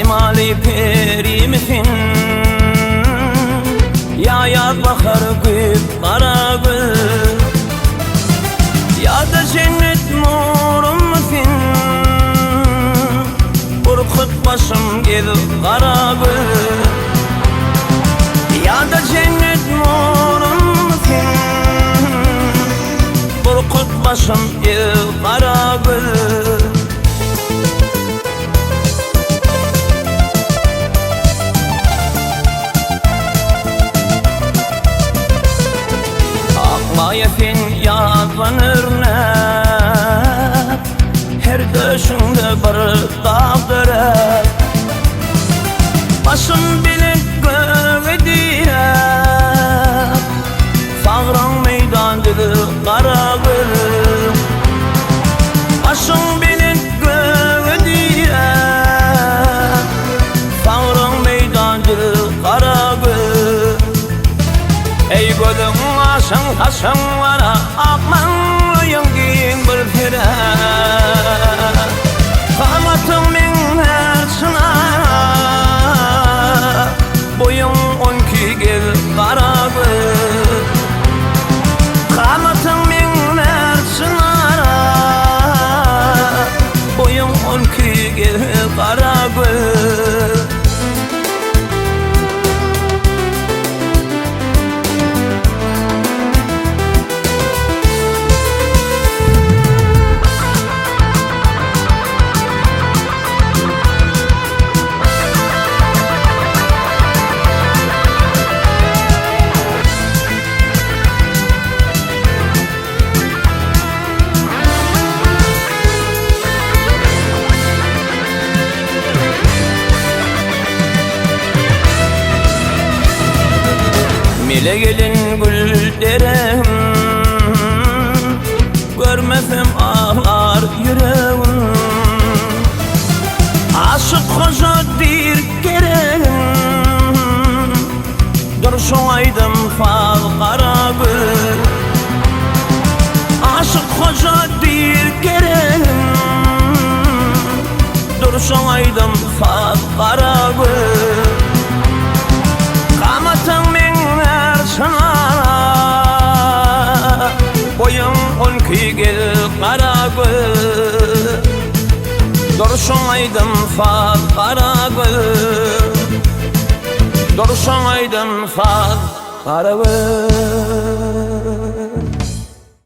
Şimali perimisin ya yaz bakar gül kara gül ya da cennet nurum musun Burkut başım gel kara gül ya da cennet nurum musun Burkut başım gel kara gül Mayefin yazlanır ne her döşünde bir dağdır başım bilek göğe diye sağran meydandır kara gül başım bilek göğe diye sağran meydandır kara gül ey gülüm aşın taşınlara akmanlıyın giyin bir pire Kamatın min her çınara boyun 12 gel kara gül Kamatın min her çınara boyun 12 gel kara gül Mile gelin gül derim görmesem ağlar yüreğim aşık hoca dir gereğim durşun aydım fal kara gül aşık hoca dir gereğim durşun aydım fal kara gül kamatın çınara boyun 12 gel kara gül durşun aydım fal kara gül durşun aydım fal kara gül